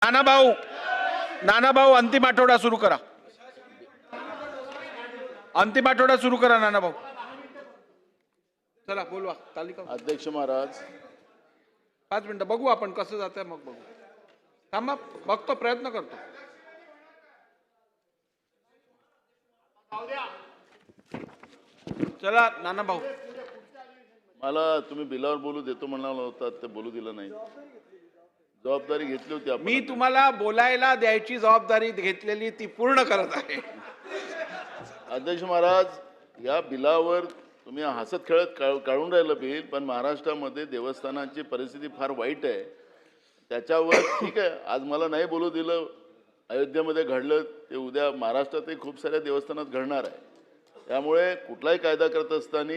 नाना भाऊ अंतिम आठवडा सुरू करा. अंतिम आठवडा सुरू करा नाना भाऊ. चला बोलवा तालिका. अध्यक्ष महाराज 5 मिनिटं बघू आपण कसं जातंय मग बघू. थांबा बघतो प्रयत्न करतो. चला नाना भाऊ. मला तुम्ही बिलावर बोलू देतो म्हणाला होता ते बोलू दिलं नाही. जबाबदारी घेतली होती आपण. मी तुम्हाला बोलायला द्यायची जबाबदारी घेतलेली ती पूर्ण करत आहे. अध्यक्ष महाराज या बिलावर तुम्ही हसत खेळत काढून राहिलं बिल, पण महाराष्ट्रामध्ये देवस्थानांची परिस्थिती फार वाईट आहे. त्याच्यावर ठीक आहे, आज मला नाही बोलू दिलं. अयोध्येमध्ये घडलं ते उद्या महाराष्ट्रातही खूप साऱ्या देवस्थानात घडणार आहे. त्यामुळे कुठलाही कायदा करत असताना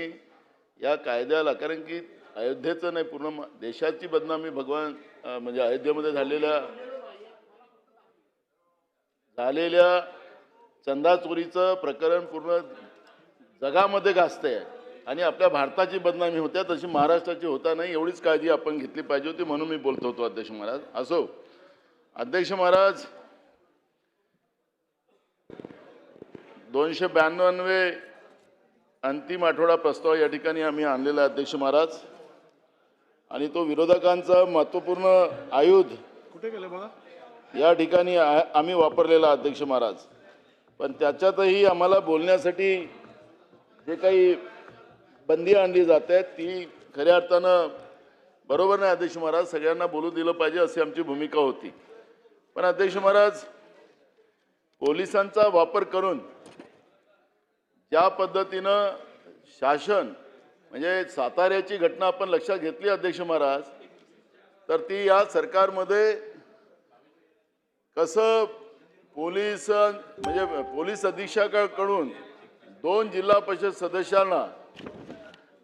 या कायद्याला, कारण की अयोध्येचं नाही पूर्ण देशाची बदनामी भगवान म्हणजे अयोध्येमध्ये झालेल्या चंदा चोरीचं प्रकरण पूर्ण जगामध्ये गाजतंय आणि आपल्या भारताची बदनामी होत्या तशी महाराष्ट्राची होता नाही. एवढीच काळजी आपण घेतली पाहिजे होती, म्हणून मी बोलतो होतो अध्यक्ष महाराज. असो अध्यक्ष महाराज, 292 अंतिम आठवडा प्रस्ताव या ठिकाणी आम्ही आणलेला आहे अध्यक्ष महाराज. आणि तो विरोधकांचा महत्त्वपूर्ण आयुध कुठे गेले बघा या ठिकाणी आम्ही वापरलेला अध्यक्ष महाराज. पण त्याच्यातही आम्हाला बोलण्यासाठी जे काही बंदी आणली जाते ती खऱ्या अर्थानं बरोबर नाही अध्यक्ष महाराज. सगळ्यांना बोलू दिलं पाहिजे अशी आमची भूमिका होती. पण अध्यक्ष महाराज, पोलिसांचा वापर करून ज्या पद्धतीनं शासन म्हणजे साताऱ्याची घटना आपण लक्षात घेतली अध्यक्ष महाराज, तर ती या सरकारमध्ये कसं पोलीस अधीक्षकाकडून 2 जिल्हा परिषद सदस्यांना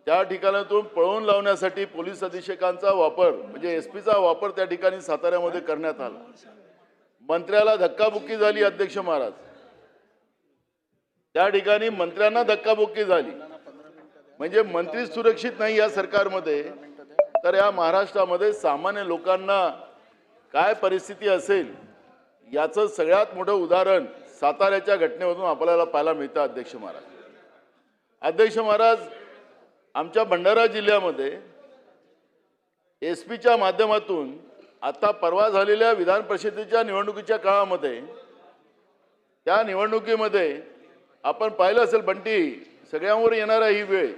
त्या ठिकाणातून पळवून लावण्यासाठी पोलीस अधीक्षकांचा वापर म्हणजे एसपीचा वापर त्या ठिकाणी साताऱ्यामध्ये करण्यात आला. मंत्र्याला धक्काबुक्की झाली अध्यक्ष महाराज. त्या ठिकाणी मंत्र्यांना धक्काबुक्की झाली. म्हणजे मंत्री सुरक्षित नाही या सरकारमध्ये, तर या महाराष्ट्रामध्ये सामान्य लोकांना काय परिस्थिती असेल याचं सगळ्यात मोठं उदाहरण साताऱ्याच्या घटनेमधून आपल्याला पाहायला मिळतं अध्यक्ष महाराज. अध्यक्ष महाराज, आमच्या भंडारा जिल्ह्यामध्ये एसपीच्या माध्यमातून आता परवा झालेल्या विधान परिषदेच्या निवडणुकीच्या काळामध्ये त्या निवडणुकीमध्ये आपण पाहिलं असेल बंटी, सगळ्यांवर येणारा ही वेळ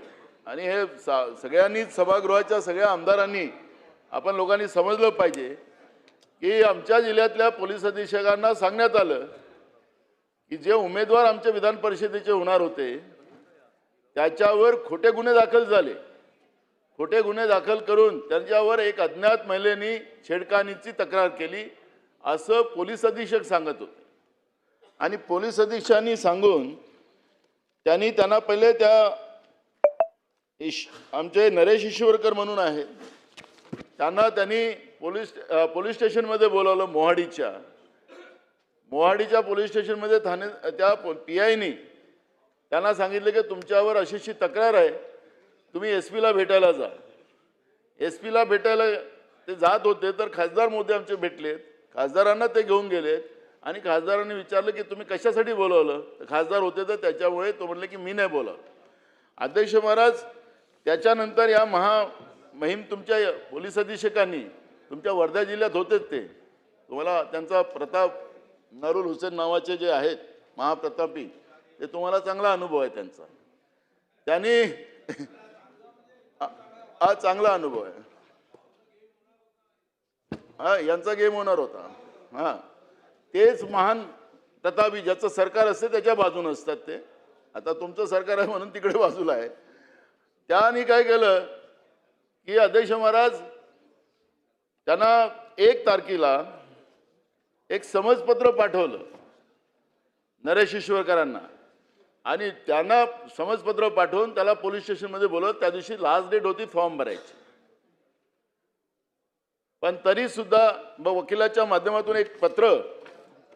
आणि हे सगळ्यांनीच सभागृहाच्या सगळ्या आमदारांनी आपण लोकांनी समजलं पाहिजे की आमच्या जिल्ह्यातल्या पोलीस अधीक्षकांना सांगण्यात आलं की जे उमेदवार आमच्या विधान परिषदेचे होणार होते त्याच्यावर खोटे गुन्हे दाखल झाले. खोटे गुन्हे दाखल करून त्यांच्यावर एक अज्ञात महिलेने छेडखानीची तक्रार केली असं पोलीस अधीक्षक सांगत होते. आणि पोलीस अधीक्षकांनी सांगून त्यांना पहिले त्या आमचे नरेश ईश्वरकर म्हणून आहेत त्यांनी पोलीस स्टेशनमध्ये बोलावलं. मोहाडीच्या पोलीस स्टेशनमध्ये त्या PIनी त्यांना सांगितलं की तुमच्यावर अशी तक्रार आहे, तुम्ही SP ला भेटायला जा. SP ला भेटायला ते जात होते तर खासदार मोदी आमचे भेटलेत. खासदारांना ते घेऊन गेलेत आणि खासदारांनी विचारलं की तुम्ही कशासाठी बोलावलं. खासदार होते तर त्याच्यामुळे तो म्हणले की मी नाही बोलावलं. अध्यक्ष महाराज, त्याच्यानंतर या मोहीम तुमच्या पोलीस अधीक्षकांनी तुमच्या वर्धा जिल्ह्यात होतेच ते तुम्हाला त्यांचा प्रताप नरुल हुसेन नावाचे जे आहेत महाप्रतापी, ते तुम्हाला चांगला अनुभव आहे त्यांचा. त्यांनी हा चांगला अनुभव आहे. यांचा गेम होणार होता. तेच महान प्रतापी ज्याचं सरकार असते त्याच्या बाजूने असतात ते. आता तुमचं सरकार आहे म्हणून तिकडे बाजूला आहे. त्यांनी काय केलं की अध्यक्ष महाराज, त्यांना 1 तारखेला एक समजपत्र पाठवलं नरेश ईश्वरकरांना आणि त्यांना समजपत्र पाठवून त्याला पोलीस स्टेशनमध्ये बोलवलं. त्या दिवशी लास्ट डेट होती फॉर्म भरायची. पण तरी सुद्धा वकिलाच्या माध्यमातून एक पत्र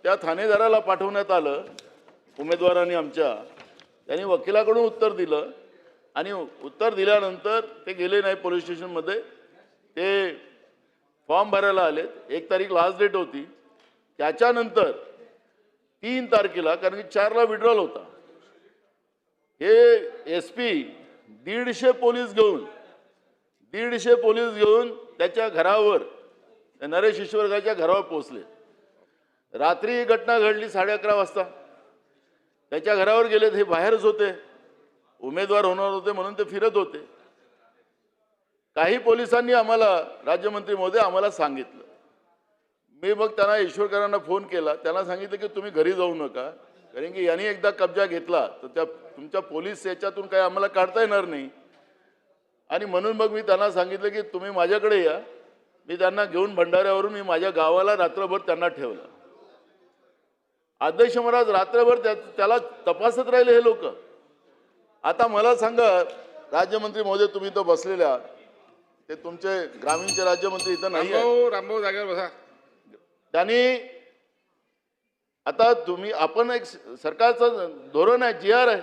त्या ठाणेदाराला पाठवण्यात आलं उमेदवारांनी आमच्या. त्यांनी वकिलाकडून उत्तर दिलं आणि उत्तर दिल्यानंतर ते गेले नाही पोलीस स्टेशनमध्ये. ते फॉर्म भरायला आलेत. 1 तारीख लास्ट डेट होती. त्याच्यानंतर 3 तारखेला, कारण की 4ला विड्रॉल होता, हे SP 150 पोलीस घेऊन त्याच्या घरावर, नरेश ईश्वरगाच्या घरावर पोहोचले. रात्री ही घटना घडली 11:30 वाजता. त्याच्या घरावर गेले, हे बाहेरच होते, उमेदवार होणार होते म्हणून ते फिरत होते. काही पोलिसांनी आम्हाला, राज्यमंत्री महोदय, आम्हाला सांगितलं. मी मग त्यांना, ईश्वरकरांना फोन केला. त्यांना सांगितलं की तुम्ही घरी जाऊ नका, कारण की यांनी एकदा कब्जा घेतला तर त्या तुमच्या पोलीस याच्यातून काही आम्हाला काढता येणार नाही. आणि म्हणून मग मी त्यांना सांगितलं की तुम्ही माझ्याकडे या. मी त्यांना घेऊन भंडाऱ्यावरून मी माझ्या गावाला रात्रभर त्यांना ठेवलं. अध्यक्ष महाराज, रात्रभर त्याला तपासत राहिले हे लोक. आता मला सांगा, राज्यमंत्री महोदय, तुम्ही तो बसलेले आहात, ते तुमचे ग्रामीणचे राज्यमंत्री इथं नाही आहेत. रामभाऊ जागेवर बसा. त्यांनी, आता तुम्ही, आपण एक सरकारचं धोरण आहे, GR आहे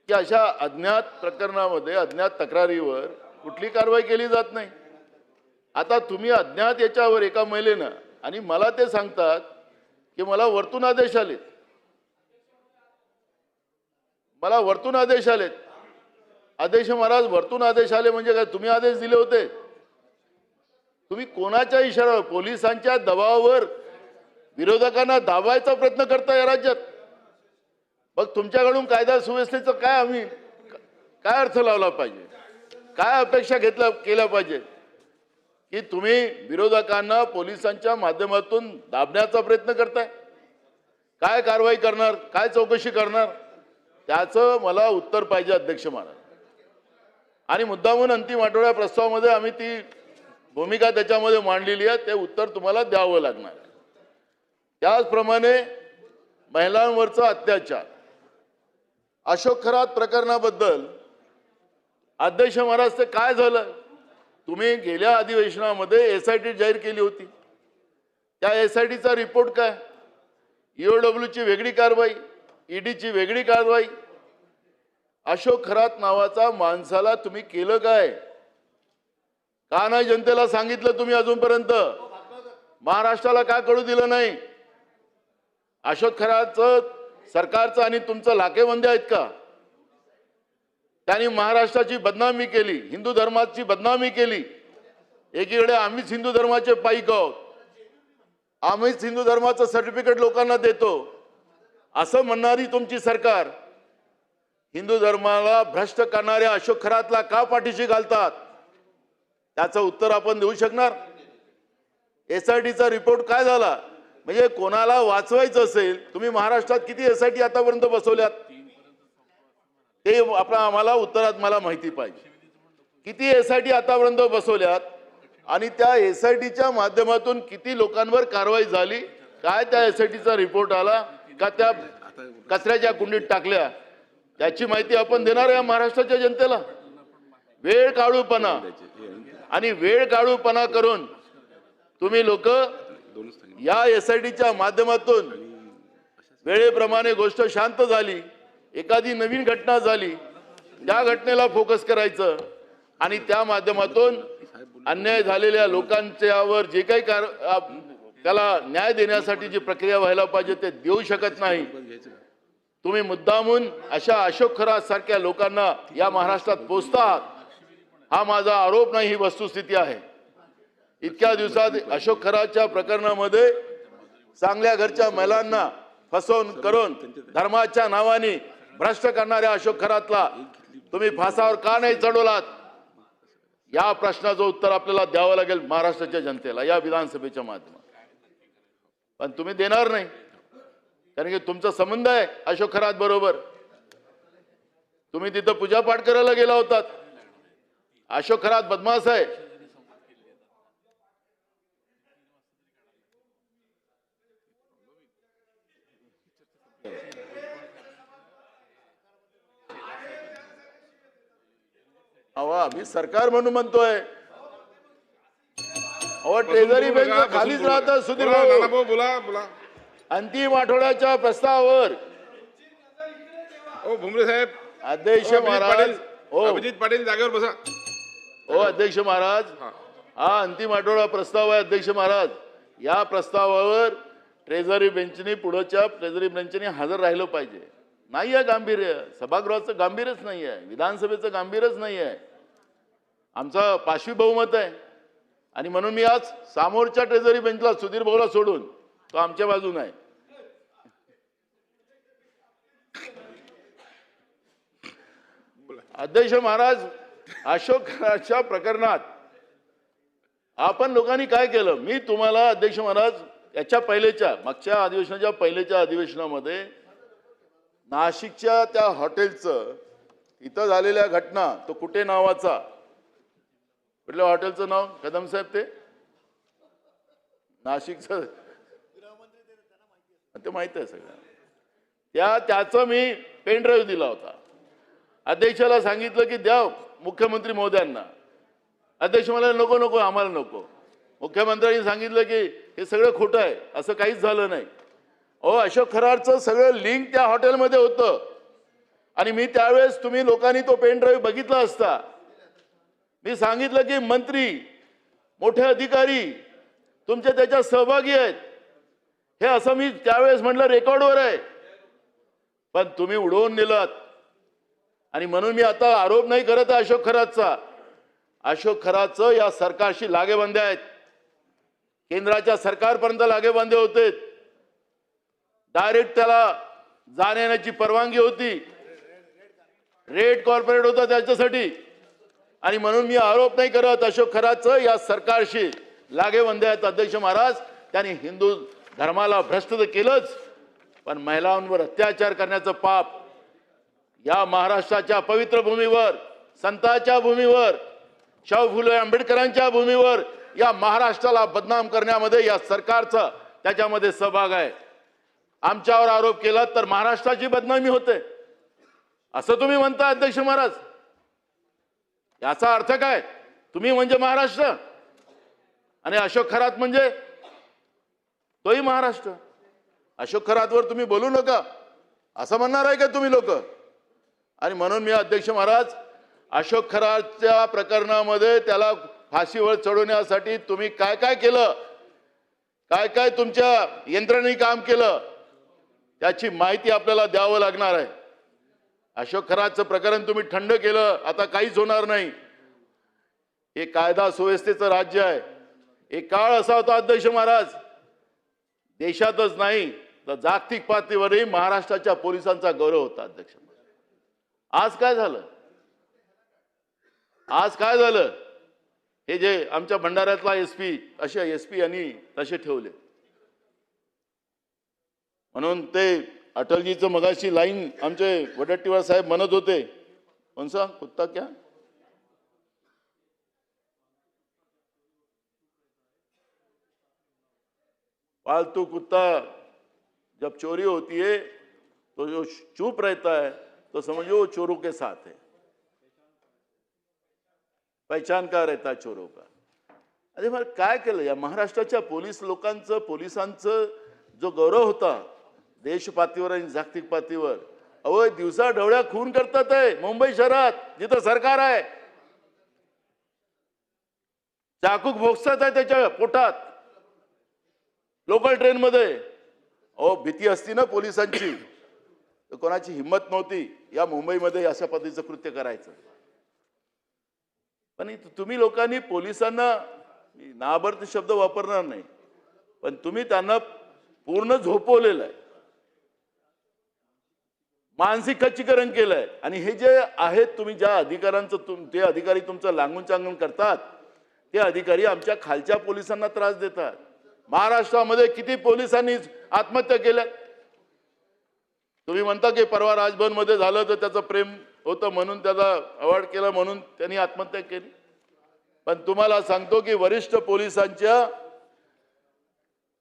की अशा अज्ञात प्रकरणामध्ये, अज्ञात तक्रारीवर कुठली कारवाई केली जात नाही. आता तुम्ही अज्ञात याच्यावर एका महिलेनं, आणि मला ते सांगतात की मला वरतून आदेश आलेत, मला वरतून आदेश आलेत. अध्यक्ष महाराज, वरतून आदेश आले म्हणजे काय? तुम्ही आदेश दिले होते? तुम्ही कोणाच्या इशाऱ्यावर, पोलिसांच्या दबावावर विरोधकांना दाबायचा प्रयत्न करता या राज्यात? मग तुमच्याकडून कायदा सुव्यवस्थेचं काय, आम्ही काय अर्थ लावला पाहिजे? काय अपेक्षा केल्या पाहिजे की तुम्ही विरोधकांना पोलिसांच्या माध्यमातून दाबण्याचा प्रयत्न करताय? काय कारवाई करणार, काय चौकशी करणार, त्याचं मला उत्तर पाहिजे अध्यक्ष महाराज. आणि मुद्दामून अंतिम आठवड्या प्रस्तावामध्ये आम्ही ती भूमिका त्याच्यामध्ये मांडलेली आहे, ते उत्तर तुम्हाला द्यावं लागणार. त्याचप्रमाणे महिलांवरचा अत्याचार, अशोक खरात प्रकरणाबद्दल अध्यक्ष महाराज, ते काय झालं? तुम्ही गेल्या अधिवेशनामध्ये SIT जाहीर केली होती. त्या SITचा रिपोर्ट काय? EOWची वेगळी कारवाई, EDची वेगळी कारवाई. अशोक खरात नावाचा माणसाला तुम्ही केलं काय? का नाही जनतेला सांगितलं तुम्ही अजूनपर्यंत? महाराष्ट्राला का कळू दिलं नाही? अशोक खरातचं सरकारचं आणि तुमचं लाकेबंदी आहेत का? त्यांनी महाराष्ट्राची बदनामी केली, हिंदू धर्माची बदनामी केली. एकीकडे आम्हीच हिंदू धर्माचे पाईक आहोत, आम्हीच हिंदू धर्माचं सर्टिफिकेट लोकांना देतो, असं म्हणणारी तुमची सरकार हिंदू धर्माला भ्रष्ट करणाऱ्या अशोक खरातला का पाठीशी घालतात? त्याचं उत्तर आपण देऊ शकणार? SITचा रिपोर्ट काय झाला? म्हणजे कोणाला वाचवायचं असेल, तुम्ही महाराष्ट्रात किती SIT आतापर्यंत बसवल्यात ते आम्हाला उत्तरात मला माहिती पाहिजे. किती SIT आतापर्यंत बसवल्यात आणि त्या SITच्या माध्यमातून किती लोकांवर कारवाई झाली? काय त्या SITचा रिपोर्ट आला का त्या कचऱ्याच्या कुंडीत टाकल्या? त्याची माहिती आपण देणार आहे महाराष्ट्राच्या जनतेला. वेळ काढूपणा करून तुम्ही लोक या SITच्या माध्यमातून वेळेप्रमाणे गोष्ट शांत झाली, एखादी नवीन घटना झाली, त्या घटनेला फोकस करायचं आणि त्या माध्यमातून अन्याय झालेल्या लोकांच्यावर जे काही त्याला न्याय देण्यासाठी जी प्रक्रिया व्हायला पाहिजे ते देऊ शकत नाही. तुम्ही मुद्दामून अशा अशोक खरात सारख्या लोकांना या महाराष्ट्रात पोचतात. हा माझा आरोप नाही, ही वस्तुस्थिती आहे. इतक्या दिवसात अशोक खरातच्या प्रकरणामध्ये चांगल्या घरच्या महिलांना फसवून करून धर्माच्या नावाने भ्रष्ट करणाऱ्या अशोक खरातला तुम्ही फासावर का नाही चढवलात? या प्रश्नाचं उत्तर आपल्याला द्यावं लागेल महाराष्ट्राच्या जनतेला या विधानसभेच्या माध्यमातून. पण तुम्ही देणार नाही, कारण की तुमचा संबंध आहे अशोक खरात बरोबर. तुम्ही तिथं पूजापाठ करायला गेला होतात. अशोक खरात बदमाश आहे. आम्ही सरकार म्हणून म्हणतोय. ट्रेझरी बँक खालीच राहतात. सुधीर भाऊ, बोला. अंतिम आठवड्याच्या प्रस्तावावर भुमरे साहेब, अध्यक्ष महाराज, अभिजित पाटील जागेवर बसा. अध्यक्ष महाराज, हा अंतिम आठवडा प्रस्ताव आहे. अध्यक्ष महाराज, या प्रस्तावावर ट्रेझरी बेंचनी पुढच्या ट्रेझरी बेंचनी हजर राहिलं पाहिजे. नाही आहे गांभीर्य, सभागृहाचं गांभीर्यच नाही आहे, विधानसभेचं गांभीर्यच नाही आहे. आमचं पाशवी बहुमत आहे आणि म्हणून मी आज समोरच्या ट्रेझरी बेंचला सुधीर भाऊला सोडून तो आमच्या बाजूने आहे. अध्यक्ष महाराज, अशोक खराच्या प्रकरणात आपण लोकांनी काय केलं? मी तुम्हाला अध्यक्ष महाराज याच्या पहिलेच्या मागच्या अधिवेशनाच्या पहिलेच्या अधिवेशनामध्ये नाशिकच्या त्या हॉटेलचं इथं झालेल्या घटना, तो कुठे नावाचा, कुठल्या हॉटेलचं नाव कदम साहेब, ते नाशिकचं ते माहित आहे सगळं. त्याचं मी पेन ड्राईव्ह दिला होता. अध्यक्षाला सांगितलं की द्या मुख्यमंत्री महोदयांना. अध्यक्ष मला नको नको, आम्हाला नको. मुख्यमंत्र्यांनी सांगितलं की हे सगळं खोटं आहे, असं काहीच झालं नाही. अशोक खरारचं सगळं लिंक त्या हॉटेलमध्ये होतं आणि मी त्यावेळेस, तुम्ही लोकांनी तो पेन ड्राईव्ह बघितला असता, मी सांगितलं की मंत्री, मोठे अधिकारी तुमचे त्याच्यात सहभागी आहेत, हे असं मी त्यावेळेस म्हटलं, रेकॉर्डवर आहे. पण तुम्ही उडवून नेलात आणि म्हणून मी आता आरोप नाही करत आहे अशोक खरातचा. अशोक खराचं या सरकारशी लागेबांधे आहेत, केंद्राच्या सरकारपर्यंत लागेबांधे होते. डायरेक्ट त्याला जाण्याची परवानगी होती, रेड कॉर्पोरेट होता त्याच्यासाठी. आणि म्हणून मी आरोप नाही करत, अशोक खराचं या सरकारशी लागेबांधे आहेत. अध्यक्ष महाराज, त्यांनी हिंदू धर्माला भ्रष्ट तर केलंच, पण महिलांवर अत्याचार करण्याचं पाप या महाराष्ट्राच्या पवित्र भूमीवर, संतांच्या भूमीवर, शाहू फुले आंबेडकरांच्या भूमीवर या महाराष्ट्राला बदनाम करण्यामध्ये या सरकारचा त्याच्यामध्ये सहभाग आहे. आमच्यावर आरोप केला तर महाराष्ट्राची बदनामी होते असं तुम्ही म्हणता अध्यक्ष महाराज. याचा अर्थ काय? तुम्ही म्हणजे महाराष्ट्र आणि अशोक खरात म्हणजे तोही महाराष्ट्र. अशोक खरातवर तुम्ही बोलू नका असं म्हणणार आहे का तुम्ही लोक? आणि म्हणून मी अध्यक्ष महाराज, अशोक खरातच्या प्रकरणामध्ये त्याला फाशीवर चढवण्यासाठी तुम्ही काय काय केलं, काय काय तुमच्या यंत्रणेने काम केलं, त्याची माहिती आपल्याला द्यावं लागणार आहे. अशोक खरातचं प्रकरण तुम्ही थंड केलं, आता काहीच होणार नाही. हे कायदा सुव्यवस्थेचं राज्य आहे. एक काळ असा होता अध्यक्ष महाराज, देशातच नाही तर जागतिक पातळीवरही महाराष्ट्राच्या पोलिसांचा गौरव होता अध्यक्ष. आज काय झालं? आज काय झालं? हे जे आमच्या भंडाऱ्यातला एसपी, असे एसपी यांनी तसे ठेवले. म्हणून ते अटलजीचं मगाशी लाईन आमचे वडट्टीवार साहेब म्हणत होते, कोणसा कुत्ता क्या, पालतू कुत्ता जब चोरी होती है तो जो चुप रहता है तो समझो वो चोरों के साथ है. पहचान का रहता है चोरों का. अरे मग काय केलं या महाराष्ट्राच्या पोलीस लोकांचं, पोलिसांचं जो गौरव होता देश पातळीवर आणि जागतिक पातळीवर, अहो दिवसा ढवळ्या खून करतात आहे मुंबई शहरात जिथं सरकार आहे. चाकूक भोगतात आहे त्याच्या पोटात लोकल ट्रेन मध्ये. अहो भीती असती ना पोलिसांची, तर कोणाची हिंमत नव्हती या मुंबईमध्ये अशा पद्धतीचं कृत्य करायचं. पण तुम्ही लोकांनी पोलिसांना, नाबर्थ शब्द वापरणार नाही, पण तुम्ही त्यांना पूर्ण झोपवलेलं आहे, मानसिक खच्चीकरण केलंय. आणि हे जे आहेत तुम्ही ज्या अधिकाऱ्यांचं, ते अधिकारी तुमचं लांगून चांगून करतात, ते अधिकारी आमच्या खालच्या पोलिसांना त्रास देतात. महाराष्ट्रामध्ये किती पोलिसांनी आत्महत्या केल्या? तुम्ही म्हणता की परवा राजभवन मध्ये झालं तर त्याचं प्रेम होतं म्हणून त्याला अवॉर्ड केला म्हणून त्यांनी आत्महत्या केली. पण तुम्हाला सांगतो की वरिष्ठ पोलिसांच्या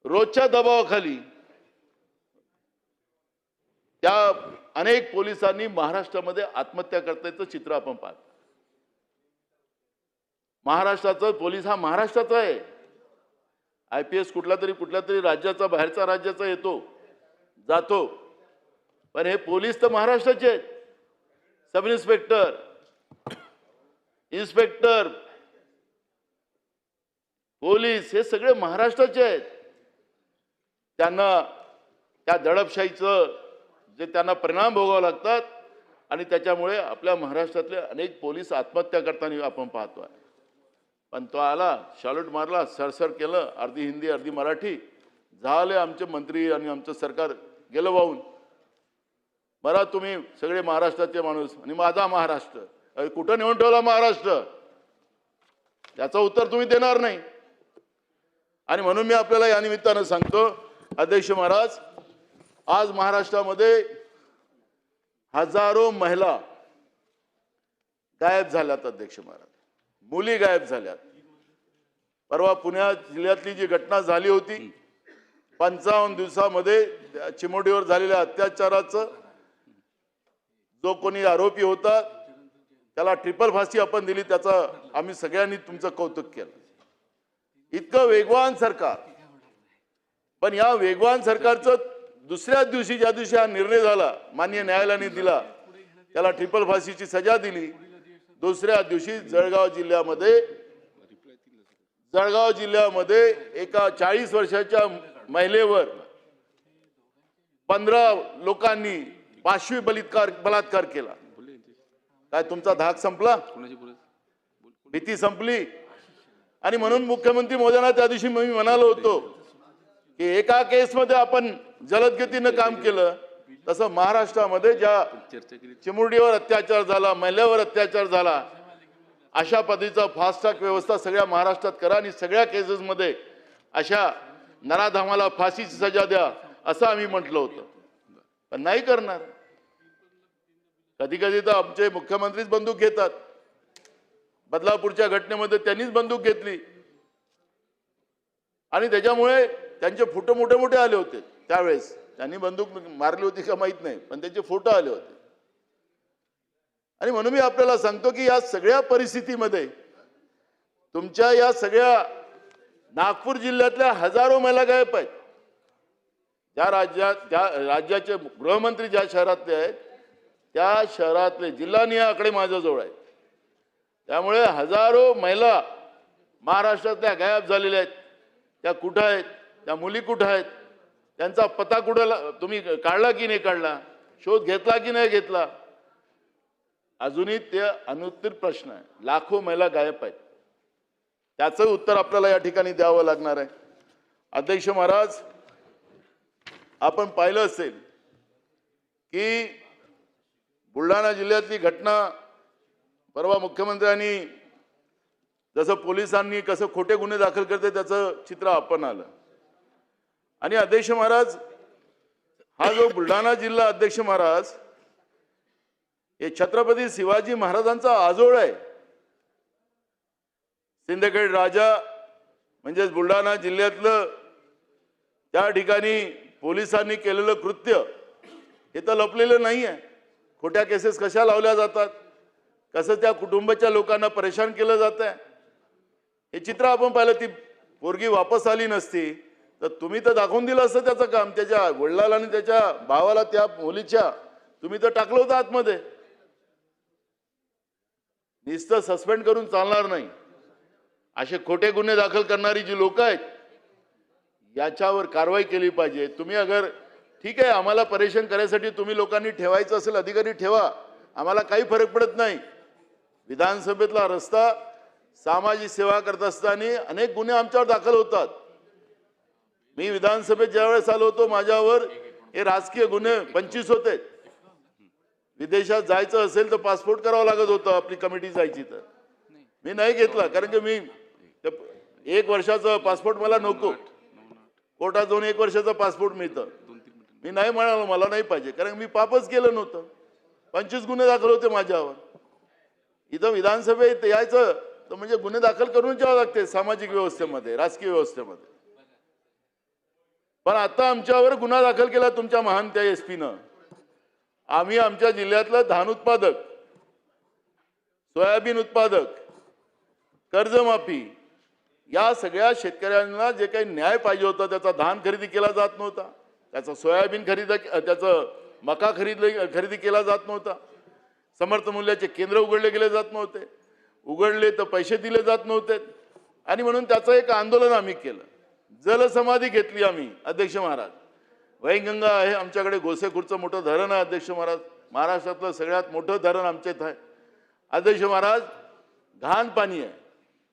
रोजच्या दबावाखाली त्या अनेक पोलिसांनी महाराष्ट्रामध्ये आत्महत्या करण्याचं चित्र आपण पाहतो. महाराष्ट्राचा पोलीस हा महाराष्ट्राचा आहे. IPS कुठल्या तरी राज्याचा, बाहेरचा राज्याचा येतो जातो, पण हे पोलीस तर महाराष्ट्राचे आहेत. सब इन्स्पेक्टर, इन्स्पेक्टर, पोलीस हे सगळे महाराष्ट्राचे आहेत. त्यांना त्या दडपशाहीचं जे त्यांना परिणाम भोगावे लागतात आणि त्याच्यामुळे आपल्या महाराष्ट्रातले अनेक पोलीस आत्महत्या करताना आपण पाहतोय. पण तो आला, शॉल्यूट मारला, सरसर केलं, अर्धी हिंदी अर्धी मराठी, झाले आमचे मंत्री आणि आमचं सरकार गेलं वाहून. बरं, तुम्ही सगळे महाराष्ट्राचे माणूस आणि माझा महाराष्ट्र, अरे कुठं नेऊन ठेवला महाराष्ट्र? त्याचं उत्तर तुम्ही देणार नाही. आणि म्हणून मी आपल्याला या निमित्तानं सांगतो, अध्यक्ष महाराज, आज महाराष्ट्रामध्ये हजारो महिला गायब झाल्यात. अध्यक्ष महाराज, मुली गायब झाल्यात. परवा पुणे जिल्ह्यातली जी घटना झाली होती, 55 दिवसामध्ये चिमोडीवर झालेल्या अत्याचाराचं जो कोणी आरोपी होता त्याला ट्रिपल फाशी आपण दिली, त्याचं आम्ही सगळ्यांनी तुमचं कौतुक केलं. इतकं वेगवान सरकार, पण या वेगवान सरकारचं दुसऱ्याच दिवशी, ज्या दिवशी हा निर्णय झाला, माननीय न्यायालयाने दिला, त्याला ट्रिपल फाशीची सजा दिली. दुसऱ्या दिवशी जळगाव जिल्ह्यामध्ये एका 40 वर्षाच्या महिलेवर 15 लोकांनी पाशवी बलात्कार केला. काय तुमचा धाक संपला? भीती संपली? आणि म्हणून मुख्यमंत्री महोदयांना त्या दिवशी मी म्हणालो होतो की एका केसमध्ये आपण जलद गतीनं काम केलं, तसं महाराष्ट्रामध्ये ज्या चिमुरडीवर अत्याचार झाला, महिलेवर अत्याचार झाला, अशा पद्धतीचा फास्ट ट्रॅक व्यवस्था सगळ्या महाराष्ट्रात करा आणि सगळ्या केसेसमध्ये अशा नराधामाला फाशीची सजा द्या, असं आम्ही म्हटलं होतं. पण नाही करणार. कधी कधी तर आमचे मुख्यमंत्रीच बंदूक घेतात. बदलापूरच्या घटनेमध्ये त्यांनीच बंदूक घेतली आणि त्याच्यामुळे त्यांचे फोटो मोठे मोठे आले होते. त्यावेळेस त्यांनी बंदूक मारली होती का माहित नाही, पण त्यांचे फोटो आले होते. आणि म्हणून मी आपल्याला सांगतो की या सगळ्या परिस्थितीमध्ये तुमच्या या सगळ्या नागपूर जिल्ह्यातल्या हजारो महिला गायब आहेत. त्या राज्याचे गृहमंत्री ज्या शहरातले आहेत, त्या शहरातले जिल्हानिहाय आकडे माझ्याजवळ आहेत. त्यामुळे हजारो महिला महाराष्ट्रातल्या गायब झालेल्या आहेत. त्या कुठं आहेत? त्या मुली कुठं आहेत? त्यांचा पत्ता कुठं तुम्ही काढला की नाही काढला? शोध घेतला की नाही घेतला? अजूनही ते अनुत्तर प्रश्न आहे. लाखो महिला गायब आहेत. त्याचं उत्तर आपल्याला या ठिकाणी द्यावं लागणार आहे. अध्यक्ष महाराज, आपण पाहिलं असेल की बुलढाणा जिल्ह्यातली घटना परवा मुख्यमंत्र्यांनी जसं पोलिसांनी कसं खोटे गुन्हे दाखल करते त्याचं चित्र आपण आलं. आणि अध्यक्ष महाराज, हा जो बुलढाणा जिल्हा, अध्यक्ष महाराज, हे छत्रपती शिवाजी महाराजांचा आजोळ आहे. सिंदखेड राजा म्हणजेच बुलढाणा जिल्ह्यातलं त्या ठिकाणी पोलिसांनी केलेलं कृत्य हे तर लपलेलं नाही आहे. खोट्या केसेस कशा लावल्या जातात, कसं त्या कुटुंबाच्या लोकांना परेशान केलं जात आहे, हे चित्र आपण पाहिलं. ती पोरगी वापस आली नसती तर तुम्ही तर दाखवून दिलं असतं त्याचं काम. त्याच्या वडिलाला आणि त्याच्या भावाला, त्या मुलीच्या, तुम्ही तर टाकलं होतं आतमध्ये. नुसतं सस्पेंड करून चालणार नाही. असे खोटे गुन्हे दाखल करणारी जी लोक आहेत याच्यावर कारवाई केली पाहिजे. तुम्ही अगर ठीक आहे, आम्हाला परेशान करायसाठी तुम्ही लोकांनी ठेवायचं असेल, अधिकारी ठेवा, आम्हाला काही फरक पडत नाही. विधानसभेतला रस्ता, सामाजिक सेवा करत असताना अनेक गुन्हे आमच्यावर दाखल होतात. मी विधानसभेत ज्यावेळेस आलो होतो, माझ्यावर हे राजकीय गुन्हे 25 होते. विदेशात जायचं असेल तर पासपोर्ट करावं लागत होतं, आपली कमिटी जायची तर. मी नाही घेतला, कारण की मी 1 वर्षाचा पासपोर्ट मला नको. कोर्टात जाऊन 1 वर्षाचा पासपोर्ट मिळतं. मी नाही म्हणालो, मला नाही पाहिजे, कारण मी पापच केलं नव्हतं. 25 गुन्हे दाखल होते माझ्यावर. इथं विधानसभेत यायचं तर म्हणजे गुन्हे दाखल करून जावं लागते सामाजिक व्यवस्थेमध्ये, राजकीय व्यवस्थेमध्ये. पण आता आमच्यावर गुन्हा दाखल केला तुमच्या महान त्या एसपीनं. आम्ही आमच्या जिल्ह्यातलं धान उत्पादक, सोयाबीन उत्पादक, कर्जमाफी, या सगळ्या शेतकऱ्यांना जे काही न्याय पाहिजे होता त्याचा धान खरेदी केला जात नव्हता, त्याचा सोयाबीन त्याचं मका खरेदी केला जात नव्हता, समर्थ मूल्याचे केंद्र उघडले गेले जात नव्हते, उघडले तर पैसे दिले जात नव्हते. आणि म्हणून त्याचं एक आंदोलन आम्ही केलं. जलसमाधी घेतली आम्ही अध्यक्ष महाराज. वैनगंगा आहे आमच्याकडे, गोसेखुर्दचं मोठं धरण आहे अध्यक्ष महाराज. महाराष्ट्रातलं सगळ्यात मोठं धरण आमच्या इथं आहे अध्यक्ष महाराज. घाण पाणी आहे.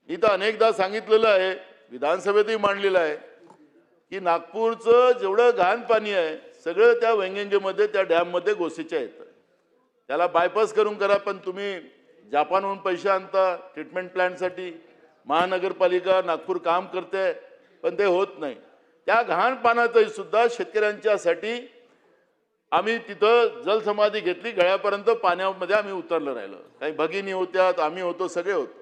इथं अनेकदा सांगितलेलं आहे, विधानसभेतही मांडलेलं आहे की नागपूरचं जेवढं घाण पाणी आहे सगळं त्या वैनगंगेमध्ये, त्या डॅममध्ये गोसेच्या येतं. त्याला बायपास करून करा, पण तुम्ही जापानहून पैसे आणता ट्रीटमेंट प्लॅन्टसाठी. महानगरपालिका नागपूर काम करते पण ते होत नाही. त्या घाण पाण्यातही सुद्धा शेतकऱ्यांच्यासाठी आम्ही तिथं जलसमाधी घेतली. गळ्यापर्यंत पाण्यामध्ये आम्ही उतरलं राहिलो. काही भगिनी होत्या, आम्ही होतो, सगळे होतो.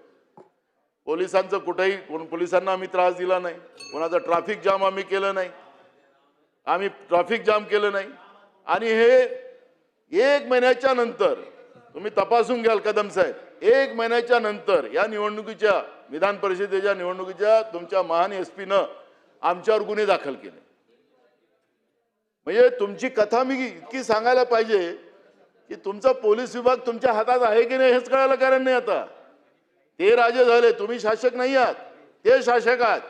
पोलिसांचं कुठेही पोलिसांना आम्ही त्रास दिला नाही. कोणाचा ट्रॅफिक जाम आम्ही केलं नाही. आम्ही ट्रॅफिक जाम केलं नाही. आणि हे 1 महिन्याच्या नंतर तुम्ही तपासून घ्याल कदम साहेब, 1 महिन्याच्या नंतर या निवडणुकीच्या, विधान परिषदेच्या निवडणुकीच्या तुमच्या महान एसपीनं आमच्यावर गुन्हे दाखल केले. म्हणजे तुमची कथा मी इतकी सांगायला पाहिजे की तुमचा पोलीस विभाग तुमच्या हातात आहे की नाही हेच कळायला कारण नाही. आता ते राजे झाले, तुम्ही शासक नाही आहात, ते शासक आहात.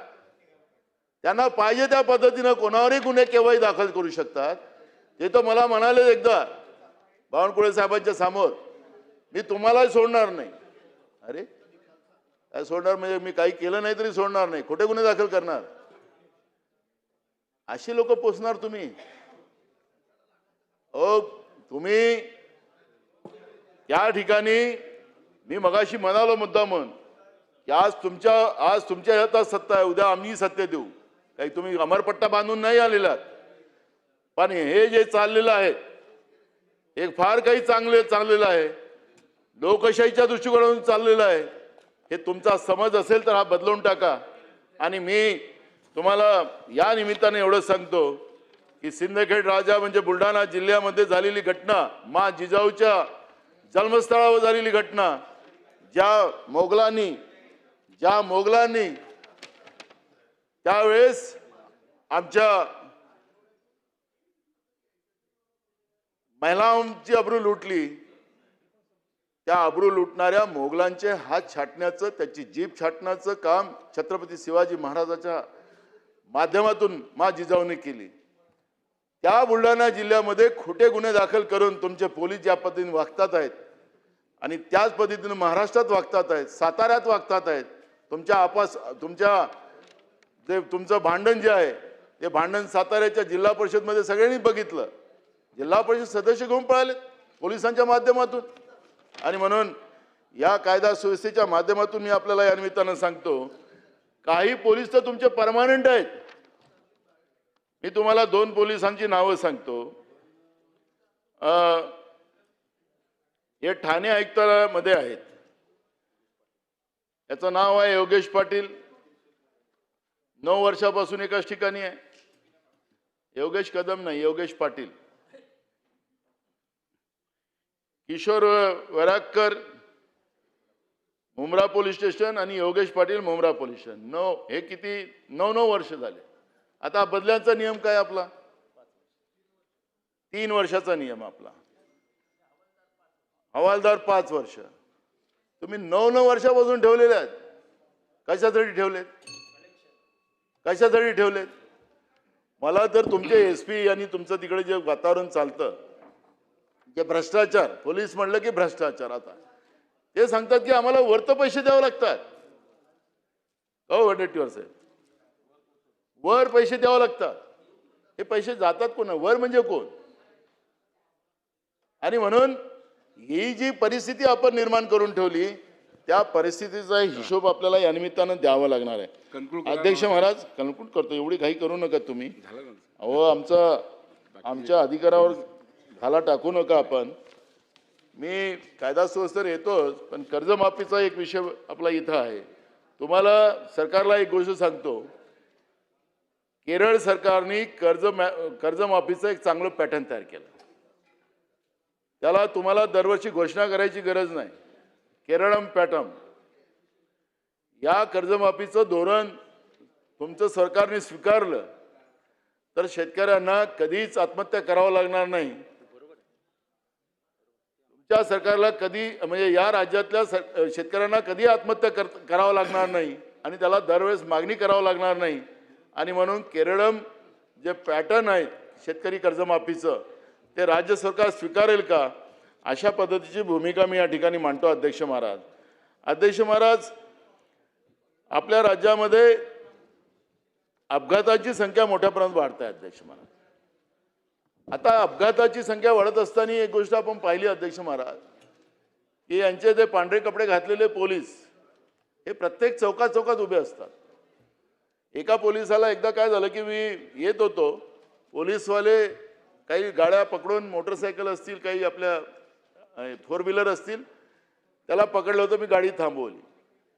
त्यांना पाहिजे त्या पद्धतीनं कोणावरही गुन्हे केव्हाही दाखल करू शकतात. ते तर मला म्हणाले एकदा बावनकुळे साहेबांच्या समोर, मी तुम्हालाही सोडणार नाही. अरे काय सोडणार म्हणजे मी काही केलं नाही तरी सोडणार नाही, खोटे गुन्हे दाखल करणार, अशी लोक पोचणार तुम्ही. तुम्ही या ठिकाणी मी मगाशी म्हणालो मुद्दामून की आज तुमच्या हातात सत्ता आहे, उद्या आम्ही सत्य देऊ. काही तुम्ही अमरपट्टा बांधून नाही आलेलात. पण हे जे चाललेलं आहे हे फार काही चाललेलं आहे. लोकशाहीच्या दृष्टिकोनातून चाललेलं आहे. हे तुमचा समज असेल तर हा बदलून टाका. आणि मी तुम्हाला या निमित्ताने एवढं सांगतो की सिंदखेड राजा म्हणजे बुलढाणा जिल्ह्यामध्ये झालेली घटना, मा जिजाऊच्या जन्मस्थळावर झालेली घटना, ज्या मोगलांनी त्यावेळेस आमच्या महिलांची अब्रू लुटली, त्या अब्रू लुटणाऱ्या मोगलांचे हात छाटण्याचं, त्याची जीभ छाटण्याचं काम छत्रपती शिवाजी महाराजाच्या माध्यमातून मा जिजाऊने केली. त्या बुलढाणा जिल्ह्यामध्ये खोटे गुन्हे दाखल करून तुमचे पोलीस ज्या पद्धतीने वागतात आहेत आणि त्याच पद्धतीने महाराष्ट्रात वागतात आहेत, साताऱ्यात वागतात आहेत. तुमचं भांडण जे आहे ते भांडण साताऱ्याच्या जिल्हा परिषदमध्ये सगळ्यांनी बघितलं. जिल्हा परिषद सदस्य घेऊन पळाले पोलिसांच्या माध्यमातून. आणि म्हणून या कायदा सुव्यवस्थेच्या माध्यमातून मी आपल्याला या निमित्तानं सांगतो, काही पोलीस तर तुमचे परमानंट आहेत. मी तुम्हाला 2 पोलिसांची नावं सांगतो. हे ठाणे आयुक्तालयामध्ये आहेत. याचं नाव आहे योगेश पाटील. 9 वर्षापासून एकाच ठिकाणी आहे. योगेश कदम नाही, योगेश पाटील. किशोर वराककर मुंब्रा पोलीस स्टेशन आणि योगेश पाटील मुंब्रा पोलीस स्टेशन. हे किती 9 वर्ष झाले. आता बदल्यांचा नियम काय आपला? 3 वर्षाचा नियम आपला. हवालदार 5 वर्ष. तुम्ही 9 वर्षापासून ठेवलेले आहेत. कशासाठी ठेवलेत? कशासाठी ठेवलेत? मला तर तुमचे एसपी आणि तुमचं तिकडे जे वातावरण चालतं, जे भ्रष्टाचार, पोलीस म्हणलं की भ्रष्टाचार, आता ते सांगतात की आम्हाला वरत पैसे द्यावे लागतात. हो वडेट्टीवार साहेब, वर पैसे द्यावे लागतात. हे पैसे जातात कोण? वर म्हणजे कोण? आणि म्हणून ही जी परिस्थिती आपण निर्माण करून ठेवली, त्या परिस्थितीचा हिशोब आपल्याला या निमित्तानं द्यावा लागणार आहे. अध्यक्ष महाराज, कन्क्लूड करतो. एवढी घाई करू नका तुम्ही. अहो आमच्या अधिकारावर घाला टाकू नका आपण. मी कायदा सुव्यवस्थेवर येतोच, पण कर्जमाफीचा एक विषय आपला इथं आहे. तुम्हाला सरकारला एक गोष्ट सांगतो, केरळ सरकारने कर्जमाफीचं एक चांगलं पॅटर्न तयार केलं. त्याला तुम्हाला दरवर्षी घोषणा करायची गरज नाही. केरळम पॅटर्न, या कर्जमाफीचं धोरण तुमचं सरकारने स्वीकारलं तर शेतकऱ्यांना कधीच आत्महत्या करावं लागणार नाही. तुमच्या सरकारला कधी, म्हणजे या राज्यातल्या शेतकऱ्यांना कधी आत्महत्या करावं लागणार नाही आणि त्याला दरवेळेस मागणी करावं लागणार नाही. आणि म्हणून केरळम जे पॅटर्न आहे शेतकरी कर्जमाफीचं ते राज्य सरकार स्वीकारेल का, अशा पद्धतीची भूमिका मी या ठिकाणी मांडतो. अध्यक्ष महाराज, अध्यक्ष महाराज, आपल्या राज्यामध्ये अपघाताची संख्या मोठ्या प्रमाणात वाढत आहे. अध्यक्ष महाराज, आता अपघाताची संख्या वाढत असताना एक गोष्ट आपण पाहिली अध्यक्ष महाराज, की यांचे ते पांढरे कपडे घातलेले पोलीस हे प्रत्येक चौकात उभे असतात. एका पोलिसाला एकदा काय झालं की मी येत होतो, पोलीसवाले काही गाड्या पकडून, मोटरसायकल असतील, काही आपल्या 4 व्हीलर असतील, त्याला पकडलं होतं. मी गाडी थांबवली.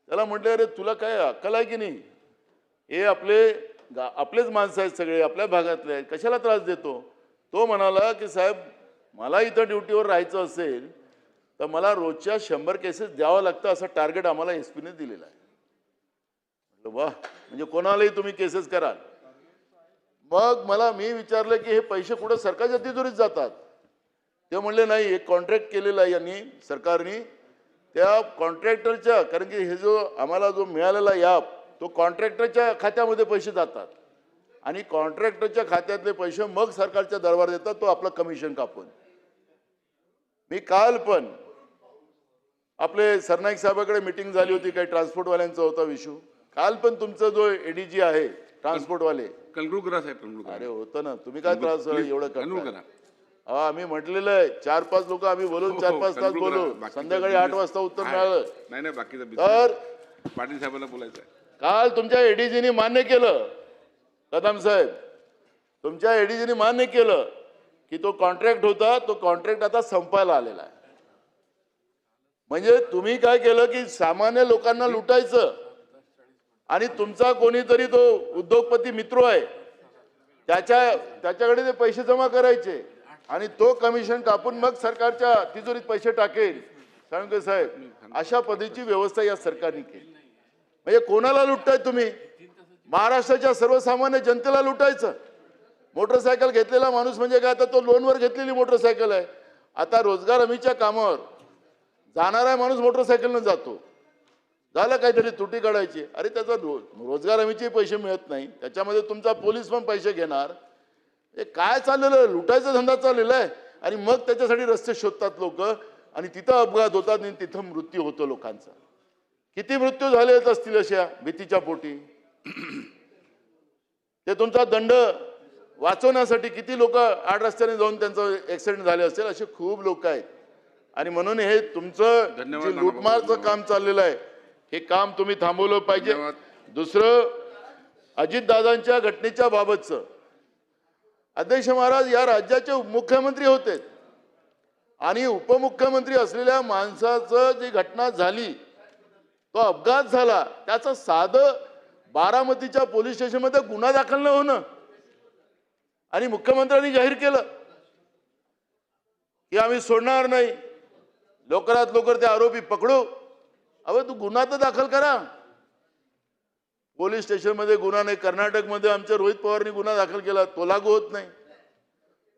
त्याला म्हटलं, अरे तुला काय अक्कल आहे की नाही, हे आपलेच माणसं आहेत, सगळे आपल्या भागातले आहेत, कशाला त्रास देतो. तो म्हणाला की साहेब, मला इथं ड्युटीवर राहायचं असेल तर मला रोजच्या 100 केसेस द्यावं लागतं, असं टार्गेट आम्हाला एसपीने दिलेलं आहे. म्हटलं वा, म्हणजे कोणालाही तुम्ही केसेस कराल. मग मी विचारलं की हे पैसे कुठं सरकारच्या तिजोरीत जातात. ते म्हणले नाही, एक कॉन्ट्रॅक्ट केलेला आहे यांनी, सरकारने, त्या कॉन्ट्रॅक्टरच्या, कारण की हे जो आम्हाला जो मिळालेला याप तो कॉन्ट्रॅक्टरच्या खात्यामध्ये पैसे जातात आणि कॉन्ट्रॅक्टरच्या खात्यातले पैसे मग सरकारच्या दरबार देतात, तो आपलं कमिशन कापून. मी काल पण आपले सरनाईक साहेबाकडे मीटिंग झाली होती, काही ट्रान्सपोर्टवाल्यांचा होता विषू. काल पण तुमचा जो एडीजी आहे ट्रान्सपोर्टवाले, कन्क्लूड करा साहेब, कन्क्लूड करा. अरे होतं ना, तुम्ही काय त्रास एवढं कन्क्लूड करता. करा. आम्ही म्हटलेलं आहे 4-5 लोक आम्ही बोलून 4-5 तास बोलू, संध्याकाळी 8 वाजता उत्तर मिळालं. नाही बाकीचं तर पाटील साहेबांना बोलायचं आहे. काल तुमच्या एडीजीनी मान्य केलं, कदम साहेब, तुमच्या एडीजीनी मान्य केलं की तो कॉन्ट्रॅक्ट होता, तो कॉन्ट्रॅक्ट आता संपायला आलेला आहे. म्हणजे तुम्ही काय केलं की सामान्य लोकांना लुटायचं आणि तुमचा कोणीतरी तो उद्योगपती मित्र आहे त्याच्याकडे ते पैसे जमा करायचे आणि तो कमिशन कापून मग सरकारच्या तिजोरीत पैसे टाकेल. सांगतो साहेब, अशा पद्धतीची व्यवस्था या सरकारने केली. म्हणजे कोणाला लुटताय तुम्ही? महाराष्ट्राच्या सर्वसामान्य जनतेला लुटायचं. मोटरसायकल घेतलेला माणूस म्हणजे काय, आता तो लोनवर घेतलेली मोटरसायकल आहे. आता रोजगार हमीच्या कामावर जाणारा माणूस मोटरसायकलनं जातो, झालं काहीतरी त्रुटी काढायची, अरे त्याचा रोजगार हमीचे पैसे मिळत नाही, त्याच्यामध्ये तुमचा पोलीस पण पैसे घेणार. हे काय चाललेलं, लुटायचा धंदा चाललेला आहे. आणि मग त्याच्यासाठी रस्ते शोधतात लोक आणि तिथं अपघात होतात आणि तिथं मृत्यू होतो लोकांचा. किती मृत्यू झाले असतील अशा भीतीच्या पोटी. ते तुमचा दंड वाचवण्यासाठी किती लोक आड रस्त्याने जाऊन त्यांचं ऍक्सिडेंट झाले असेल, असे खूप लोक आहेत. आणि म्हणून हे तुमचं जे लूटमारचं काम चाललेलं आहे, हे काम तुम्ही थांबवलं पाहिजे. दुसरं, अजितदादांच्या घटनेच्या बाबतचं, अध्यक्ष महाराज, या राज्याचे उपमुख्यमंत्री होते आणि उपमुख्यमंत्री असलेल्या माणसाचं जी घटना झाली, तो अपघात झाला, त्याचं साधं बारामतीच्या पोलीस स्टेशनमध्ये गुन्हा दाखल न होणं आणि मुख्यमंत्र्यांनी जाहीर केलं की आम्ही सोडणार नाही, लवकरात लवकर ते आरोपी पकडू. अबे तू गुन्हा तर दाखल करा. पोलीस स्टेशनमध्ये गुन्हा नाही. कर्नाटकमध्ये आमच्या रोहित पवारनी गुन्हा दाखल केला, तो लागू होत नाही.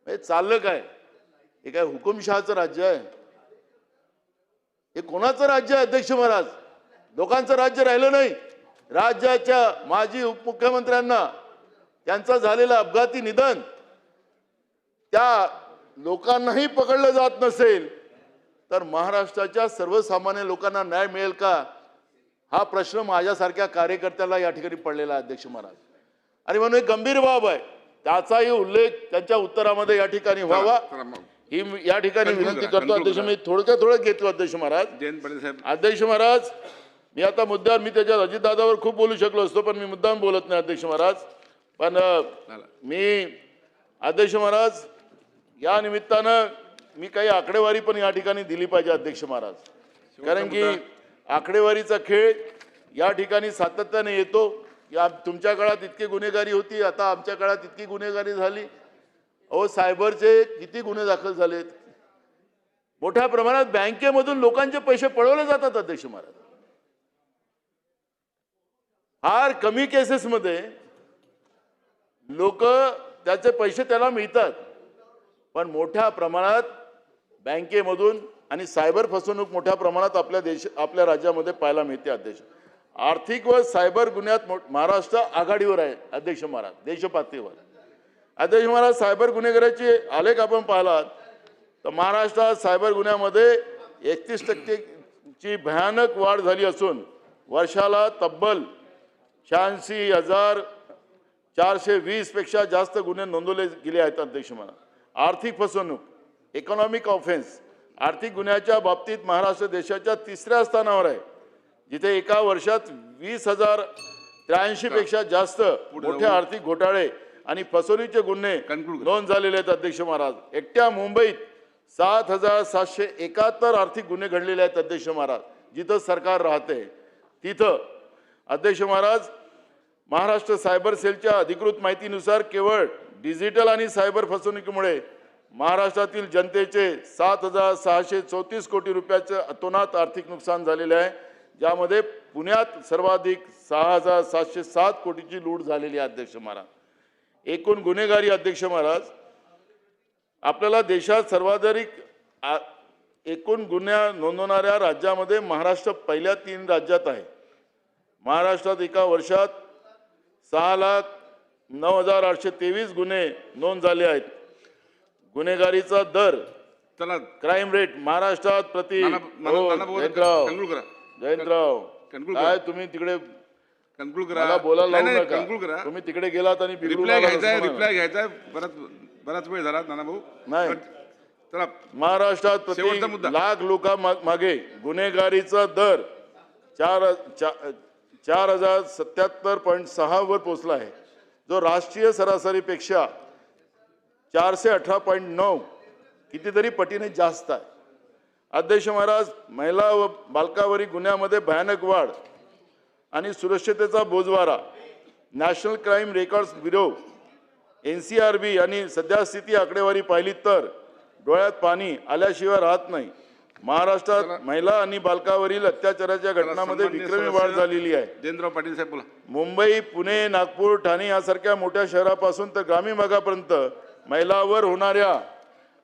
हे चाललं काय? हे काय हुकुमशहाचं राज्य आहे? हे कोणाचं राज्य आहे अध्यक्ष महाराज? लोकांचं राज्य राहिलं नाही. राज्याच्या माजी उपमुख्यमंत्र्यांना त्यांचं झालेलं अपघाती निधन, त्या लोकांनाही पकडलं जात नसेल तर महाराष्ट्राच्या सर्वसामान्य लोकांना न्याय मिळेल का? हा प्रश्न माझ्यासारख्या कार्यकर्त्याला या ठिकाणी पडलेला आहे अध्यक्ष महाराज. आणि म्हणून एक गंभीर बाब आहे, त्याचाही उल्लेख त्यांच्या उत्तरामध्ये या ठिकाणी व्हावा, ही या ठिकाणी विनंती करतो. अध्यक्ष, मी थोडं घेतो अध्यक्ष महाराज. अध्यक्ष महाराज, मी आता मुद्द्यावर, मी त्याच्यात अजितदादावर खूप बोलू शकलो असतो, पण मी मुद्दाम बोलत नाही अध्यक्ष महाराज. पण मी अध्यक्ष महाराज, या निमित्तानं मी काही आकडेवारी पण या ठिकाणी दिली पाहिजे अध्यक्ष महाराज. कारण की आकडेवारीचा खेळ या ठिकाणी सातत्याने येतो. या तुमच्या काळात इतकी गुन्हेगारी होती, आता आमच्या काळात इतकी गुन्हेगारी झाली. अहो, सायबरचे किती गुन्हे दाखल झालेत. मोठ्या प्रमाणात बँकेमधून लोकांचे पैसे पळवले जातात अध्यक्ष महाराज. फार कमी केसेसमध्ये लोक त्याचे पैसे त्याला मिळतात, पण मोठ्या प्रमाणात बँकेमधून आणि सायबर फसवणूक मोठ्या प्रमाणात आपल्या राज्यामध्ये पाहायला मिळते अध्यक्ष. आर्थिक व सायबर गुन्ह्यात महाराष्ट्र आघाडीवर आहे अध्यक्ष महाराज देशपातळीवर. अध्यक्ष महाराज, सायबर गुन्हेगाराचे आलेख आपण पाहिलात तर महाराष्ट्रात सायबर गुन्ह्यामध्ये 31% भयानक वाढ झाली असून वर्षाला तब्बल 86,420 पेक्षा जास्त गुन्हे नोंदवले गेले आहेत अध्यक्ष महाराज. आर्थिक फसवणूक इकॉनॉमिक ऑफेन्स आर्थिक गुन्ह्याच्या बाबतीत महाराष्ट्र देशाच्या 3ऱ्या स्थानावर आहे, जिथे एका वर्षात 20,083 पेक्षा जास्त मोठे आर्थिक घोटाळे आणि फसवणुकीचे गुन्हे नोंद झालेले आहेत अध्यक्ष महाराज. एकट्या मुंबईत 7,771 आर्थिक गुन्हे घडलेले आहेत अध्यक्ष महाराज. जिथं सरकार राहते तिथं अध्यक्ष महाराज, महाराष्ट्र सायबर सेलच्या अधिकृत माहितीनुसार केवळ डिजिटल आणि सायबर फसवणुकीमुळे महाराष्ट्रातील जनतेचे 7,634 कोटी रुपयाचे अतोनात आर्थिक नुकसान झालेले आहे, ज्यामध्ये पुण्यात सर्वाधिक 6,707 कोटीची लूट झालेली आहे अध्यक्ष महाराज. एकूण गुन्हेगारी अध्यक्ष महाराज, आपल्याला देशात सर्वाधिक एकूण गुन्हे नोंदवणाऱ्या राज्यामध्ये महाराष्ट्र पहिल्या 3 राज्यात आहे. महाराष्ट्रात एका वर्षात 6,09,823 गुन्हे नोंद झाले आहेत. गुन्हेगारीचा दर चला क्राईम रेट महाराष्ट्रात प्रति जयंतराव काय तुम्ही तिकडे मला बोलायला लावू नका. तुम्ही तिकडे गेलात आणि रिप्लाय घ्यायचा बराच वेळ झाला नाना भाऊ. नाही, चला महाराष्ट्रात प्रति लाख लोकांमागे गुन्हेगारीचा दर 4,077.6 वर पोहोचला आहे, जो राष्ट्रीय सरासरीपेक्षा 418.9 कितीतरी पटीने जास्त आहे. अध्यक्ष महाराज, महिला व बालकावरील गुन्ह्यामध्ये भयानक वाढ आणि सुरक्षिततेचा बोजवारा national crime records bureau NCRB आणि सद्यस्थिती आकडेवारी पाहिली तर डोळ्यात पाणी आल्याशिवाय राहत नाही. महाराष्ट्रात महिला आणि बालकावरील अत्याचाराच्या घटनांमध्ये विक्रमी वाढ झालेली आहे. जयंतराव पाटील साहेब बोला. मुंबई, पुणे, नागपूर, ठाणे यासारख्या मोठ्या शहरापासून तर ग्रामीण भागापर्यंत महिलांवर होणाऱ्या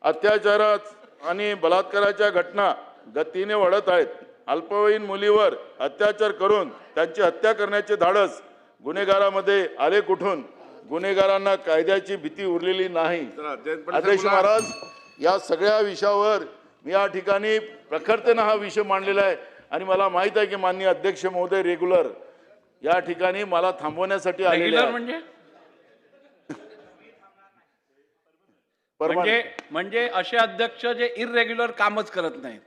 अत्याचारात आणि बलात्काराच्या घटना गतीने वाढत आहेत. अल्पवयीन मुलीवर अत्याचार करून त्यांची हत्या करण्याचे धाडस गुन्हेगारामध्ये आले कुठून? गुन्हेगारांना कायद्याची भीती उरलेली नाही. अध्यक्ष महाराज, या सगळ्या विषयावर मी या ठिकाणी प्रखरतेने हा विषय मांडलेला आहे आणि मला माहित आहे की माननीय अध्यक्ष महोदय रेग्युलर या ठिकाणी मला थांबवण्यासाठी आलेले आहेत. म्हणजे असे अध्यक्ष जे इररेग्युलर कामच करत नाहीत.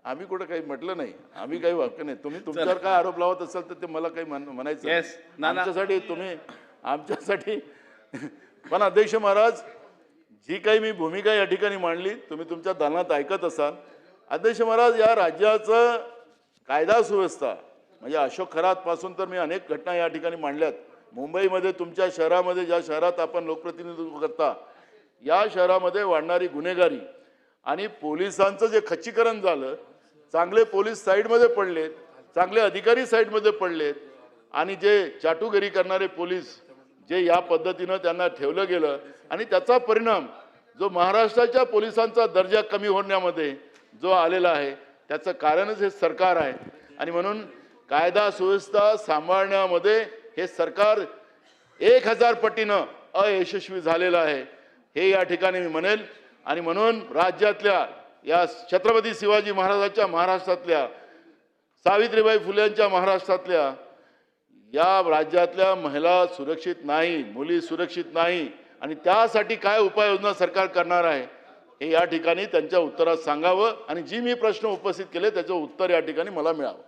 आम्ही कुठं काही म्हटलं नाही, आम्ही काही वाक्य नाही. तुम्ही तुमच्यावर काय आरोप लावत असाल तर ते मला काही म्हणायचं आमच्यासाठी तुम्ही आमच्यासाठी पण अध्यक्ष महाराज, जी काही मी भूमिका या ठिकाणी मांडली तुम्ही तुमच्या दालनात ऐकत असाल. अध्यक्ष महाराज, या राज्याचं कायदा सुव्यवस्था म्हणजे अशोक खरातपासून तर मी अनेक घटना या ठिकाणी मांडल्यात. मुंबईमध्ये तुमच्या शहरामध्ये ज्या शहरात आपण लोकप्रतिनिधित्व करता या शहरामध्ये वाढणारी गुन्हेगारी आणि पोलिसांचं जे खच्चीकरण झालं, चांगले पोलीस साईडमध्ये पडलेत, चांगले अधिकारी साईडमध्ये पडलेत आणि जे चाटुगिरी करणारे पोलीस जे या पद्धतीनं त्यांना ठेवलं गेलं आणि त्याचा परिणाम जो महाराष्ट्राच्या पोलिसांचा दर्जा कमी होण्यामध्ये जो आलेला आहे त्याचं कारणच हे सरकार आहे. आणि म्हणून कायदा सुव्यवस्था सांभाळण्यामध्ये हे सरकार 1000 पटीनं अयशस्वी झालेलं आहे हे या ठिकाणी मी म्हणेल. आणि म्हणून राज्यातल्या या छत्रपती शिवाजी महाराजांच्या महाराष्ट्रातल्या, सावित्रीबाई फुलेंच्या महाराष्ट्रातल्या या राज्यातल्या महिला सुरक्षित नाही, मुली सुरक्षित नाही आणि त्यासाठी काय उपाययोजना सरकार करणार आहे हे या ठिकाणी त्यांच्या उत्तरात सांगावं आणि जी मी प्रश्न उपस्थित केले त्याचं उत्तर या ठिकाणी मला मिळावं.